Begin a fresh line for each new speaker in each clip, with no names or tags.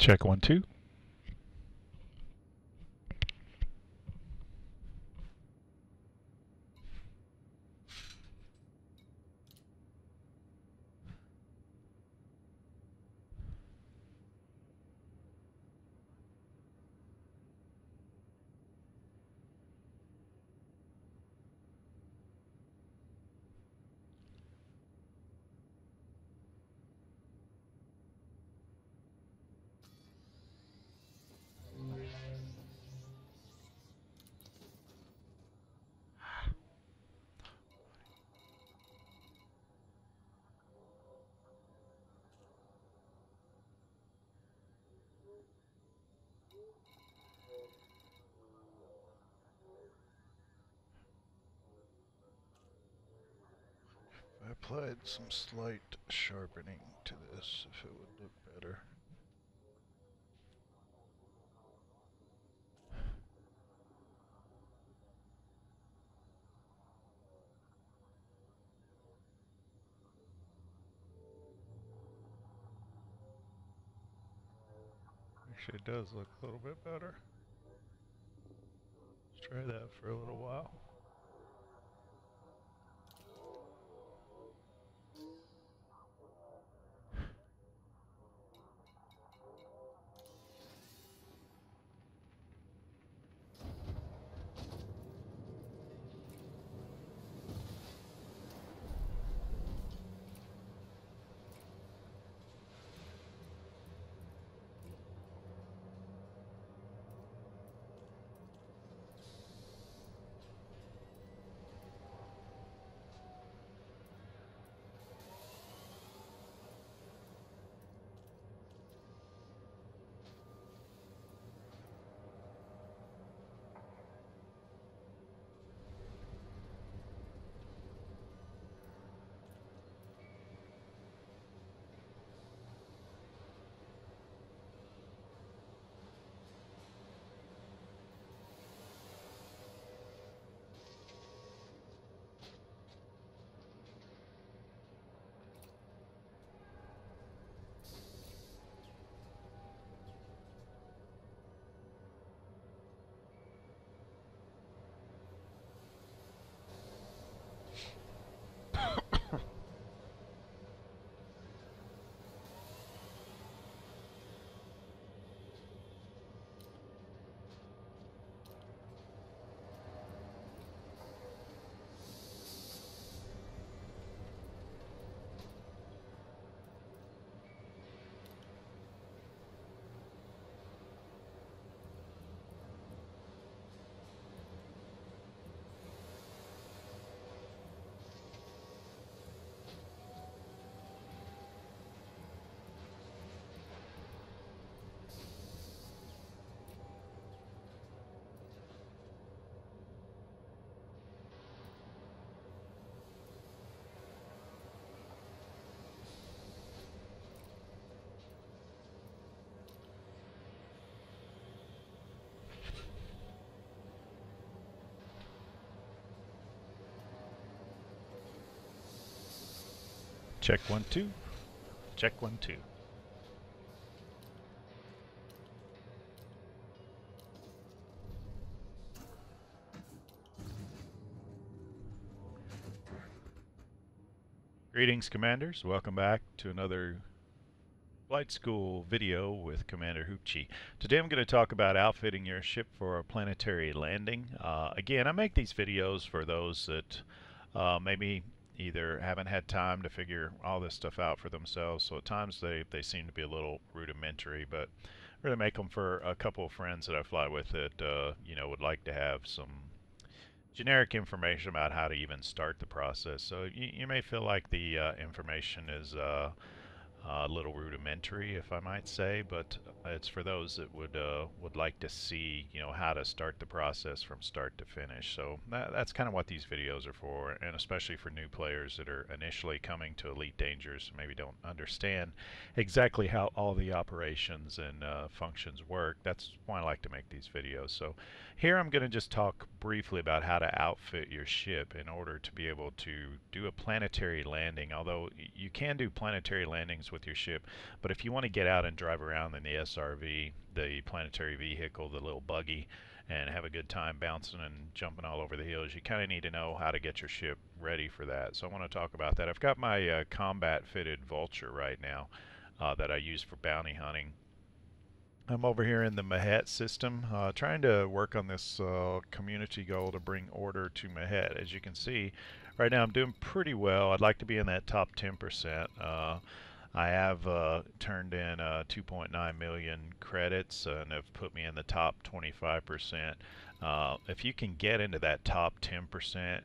Check 1 2. I applied some slight sharpening to this, if it would look better. Actually, it does look a little bit better. Let's try that for a little while. Check 1 2. Check 1 2. Greetings, Commanders. Welcome back to another Flight School video with Commander Hoopchi. Today I'm going to talk about outfitting your ship for a planetary landing. Again, I make these videos for those that maybe either haven't had time to figure all this stuff out for themselves, so at times they seem to be a little rudimentary, but I really make them for a couple of friends that I fly with that would like to have some generic information about how to even start the process. So you may feel like the information is a little rudimentary, if I might say, but it's for those that would like to see, how to start the process from start to finish. So that's kind of what these videos are for, and especially for new players that are initially coming to Elite Dangerous, maybe don't understand exactly how all the operations and functions work. That's why I like to make these videos. So here I'm going to just talk briefly about how to outfit your ship in order to be able to do a planetary landing. Although you can do planetary landings with your ship. But if you want to get out and drive around in the SRV, the planetary vehicle, the little buggy, and have a good time bouncing and jumping all over the hills, you kind of need to know how to get your ship ready for that. So I want to talk about that. I've got my combat fitted Vulture right now that I use for bounty hunting. I'm over here in the Mahet system, trying to work on this community goal to bring order to Mahet. As you can see, right now I'm doing pretty well. I'd like to be in that top 10%. I have turned in 2.9 million credits and have put me in the top 25%. If you can get into that top 10%,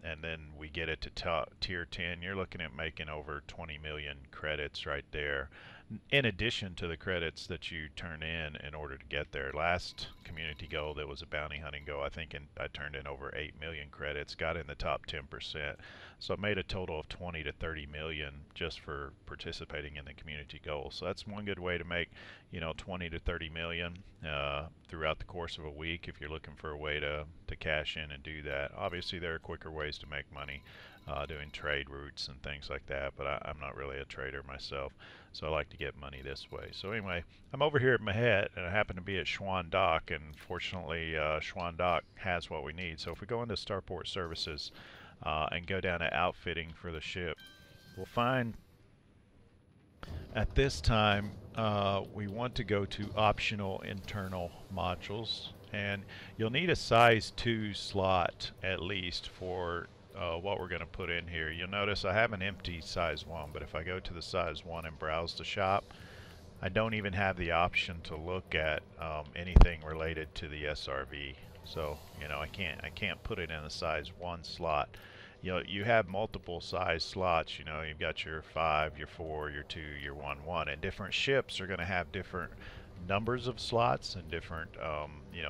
and then we get it to tier 10, you're looking at making over 20 million credits right there, in addition to the credits that you turn in order to get there. Last community goal, that was a bounty hunting goal, I think I turned in over 8 million credits, got in the top 10%. So I made a total of 20 to 30 million just for participating in the community goal. So that's one good way to make, 20 to 30 million throughout the course of a week if you're looking for a way to cash in and do that. Obviously there are quicker ways to make money, doing trade routes and things like that, but I'm not really a trader myself, so I like to get money this way. So anyway, I'm over here at Mahet, and I happen to be at Schwann Dock, and fortunately Schwann Dock has what we need. So if we go into Starport Services and go down to outfitting for the ship, we'll find at this time we want to go to optional internal modules, and you'll need a size 2 slot at least for what we're going to put in here. You'll notice I have an empty size 1, but if I go to the size 1 and browse the shop, I don't even have the option to look at anything related to the SRV. So I can't put it in a size 1 slot. You have multiple size slots. You've got your 5, your 4, your 2, your 1, and different ships are going to have different numbers of slots and different,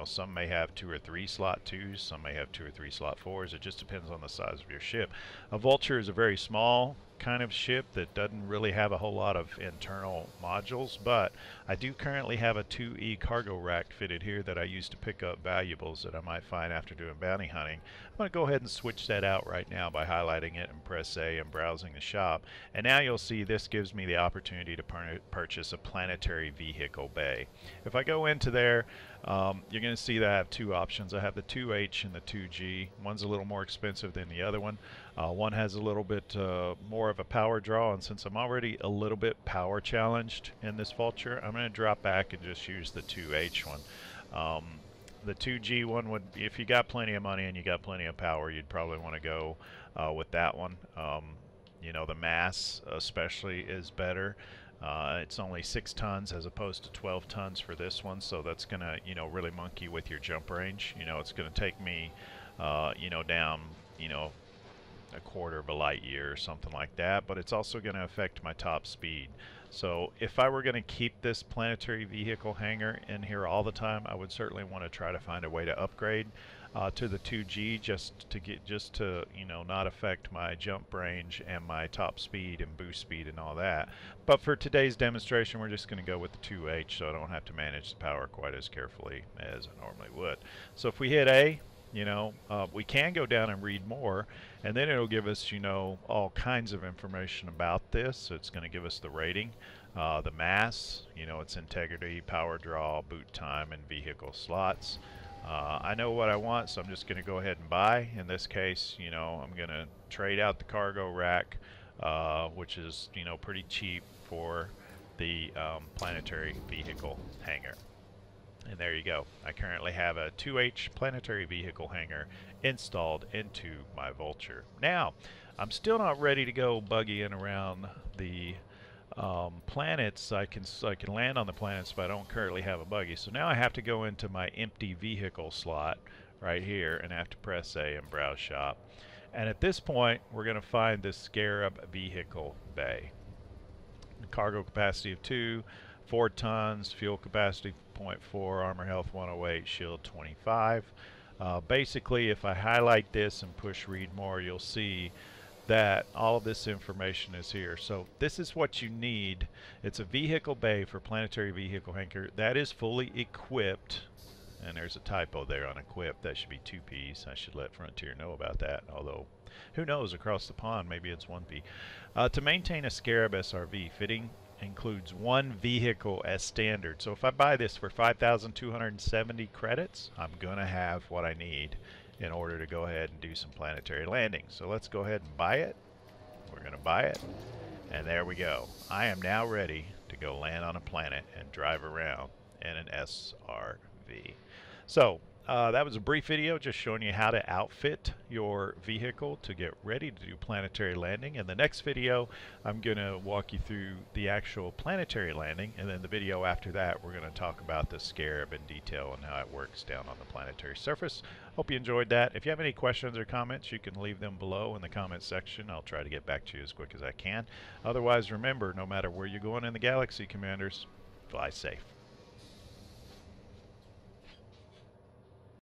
some may have 2 or 3 slot 2s, some may have 2 or 3 slot 4s. It just depends on the size of your ship. A Vulture is a very small kind of ship that doesn't really have a whole lot of internal modules, but I do currently have a 2E cargo rack fitted here that I use to pick up valuables that I might find after doing bounty hunting. I'm going to go ahead and switch that out right now by highlighting it and press A and browsing the shop, and now you'll see this gives me the opportunity to purchase a planetary vehicle bay. If I go into there, you're going to see that I have 2 options. I have the 2H and the 2G. One's a little more expensive than the other one. One has a little bit more of a power draw, and since I'm already a little bit power challenged in this Vulture, I'm going to drop back and just use the 2H one. The 2G one would, if you got plenty of money and you got plenty of power, you'd probably want to go with that one. The mass especially is better. It's only 6 tons as opposed to 12 tons for this one, so that's going to, really monkey with your jump range. It's going to take me, down, a quarter of a light year or something like that, but it's also going to affect my top speed. So if I were going to keep this planetary vehicle hangar in here all the time, I would certainly want to try to find a way to upgrade to the 2G just to not affect my jump range and my top speed and boost speed and all that. But for today's demonstration, we're just going to go with the 2H, so I don't have to manage the power quite as carefully as I normally would. So if we hit A, we can go down and read more, and then it'll give us, all kinds of information about this. So it's going to give us the rating, the mass, its integrity, power draw, boot time, and vehicle slots. I know what I want, so I'm just going to go ahead and buy. In this case, I'm going to trade out the cargo rack, which is, pretty cheap for the planetary vehicle hangar. And there you go. I currently have a 2H planetary vehicle hangar installed into my Vulture. Now, I'm still not ready to go buggying around the planets. I can land on the planets, but I don't currently have a buggy. So now I have to go into my empty vehicle slot right here, and I have to press A and browse shop. And at this point, we're going to find this Scarab vehicle bay. Cargo capacity of 2, 4 tons, fuel capacity 0.4, armor health 108, shield 25. Basically, if I highlight this and push read more, you'll see that all of this information is here. So this is what you need. It's a vehicle bay for planetary vehicle hangar that is fully equipped, and there's a typo there on equipped. That should be 2 P's. I should let Frontier know about that, although Who knows, across the pond, maybe it's 1P. To maintain a Scarab SRV, fitting includes one vehicle as standard. So if I buy this for 5,270 credits, I'm going to have what I need in order to go ahead and do some planetary landings. So let's go ahead and buy it. We're going to buy it. And there we go. I am now ready to go land on a planet and drive around in an SRV. So that was a brief video just showing you how to outfit your vehicle to get ready to do planetary landing. In the next video, I'm going to walk you through the actual planetary landing, and then the video after that, we're going to talk about the Scarab in detail and how it works down on the planetary surface. Hope you enjoyed that. If you have any questions or comments, you can leave them below in the comments section. I'll try to get back to you as quick as I can. Otherwise, remember, no matter where you're going in the galaxy, Commanders, fly safe.